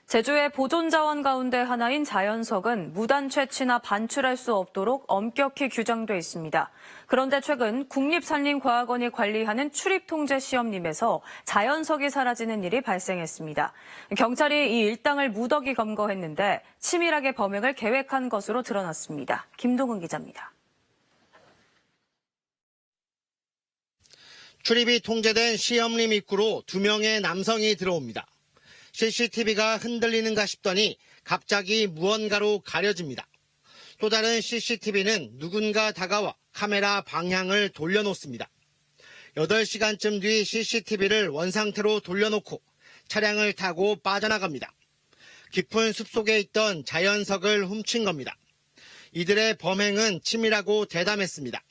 제주의 보존자원 가운데 하나인 자연석은 무단 채취나 반출할 수 없도록 엄격히 규정돼 있습니다. 그런데 최근 국립산림과학원이 관리하는 출입통제 시험림에서 자연석이 사라지는 일이 발생했습니다. 경찰이 이 일당을 무더기 검거했는데 치밀하게 범행을 계획한 것으로 드러났습니다. 김동은 기자입니다. 출입이 통제된 시험림 입구로 2명의 남성이 들어옵니다. CCTV가 흔들리는가 싶더니 갑자기 무언가로 가려집니다. 또 다른 CCTV는 누군가 다가와 카메라 방향을 돌려놓습니다. 8시간쯤 뒤 CCTV를 원상태로 돌려놓고 차량을 타고 빠져나갑니다. 깊은 숲속에 있던 자연석을 훔친 겁니다. 이들의 범행은 치밀하고 대담했습니다.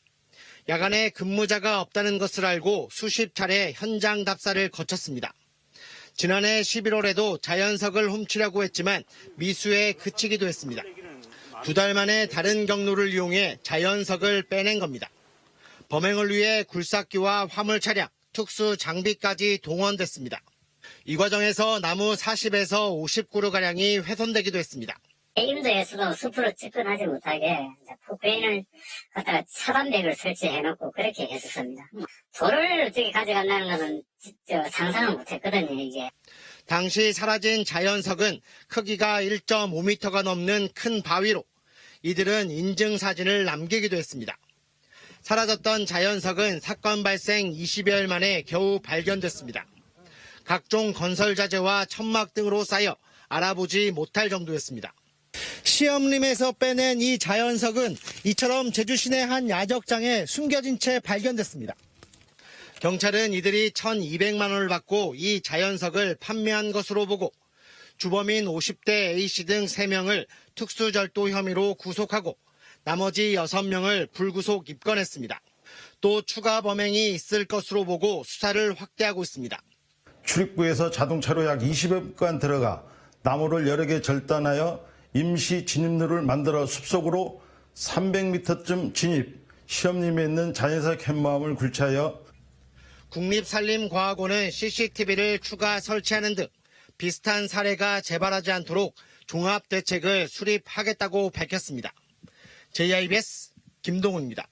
야간에 근무자가 없다는 것을 알고 수십 차례 현장 답사를 거쳤습니다. 지난해 11월에도 자연석을 훔치려고 했지만 미수에 그치기도 했습니다. 2달 만에 다른 경로를 이용해 자연석을 빼낸 겁니다. 범행을 위해 굴삭기와 화물 차량, 특수 장비까지 동원됐습니다. 이 과정에서 나무 40에서 50그루가량이 훼손되기도 했습니다. 임도에서도 숲으로 접근하지 못하게 포크레인을 갖다가 차단벽을 설치해놓고 그렇게 했었습니다. 돌을 어떻게 가져간다는 것은 상상을 못했거든요, 이게. 당시 사라진 자연석은 크기가 1.5m가 넘는 큰 바위로 이들은 인증사진을 남기기도 했습니다. 사라졌던 자연석은 사건 발생 20여일 만에 겨우 발견됐습니다. 각종 건설 자재와 천막 등으로 쌓여 알아보지 못할 정도였습니다. 시험림에서 빼낸 이 자연석은 이처럼 제주 시내 한 야적장에 숨겨진 채 발견됐습니다. 경찰은 이들이 1,200만 원을 받고 이 자연석을 판매한 것으로 보고 주범인 50대 A씨 등 3명을 특수절도 혐의로 구속하고 나머지 6명을 불구속 입건했습니다. 또 추가 범행이 있을 것으로 보고 수사를 확대하고 있습니다. 출입구에서 자동차로 약 20여 간 들어가 나무를 여러 개 절단하여 임시 진입로를 만들어 숲속으로 300m쯤 진입, 시험림에 있는 자연석 현무암을 굴치하여 국립산림과학원은 CCTV를 추가 설치하는 등 비슷한 사례가 재발하지 않도록 종합대책을 수립하겠다고 밝혔습니다. JIBS 김동훈입니다.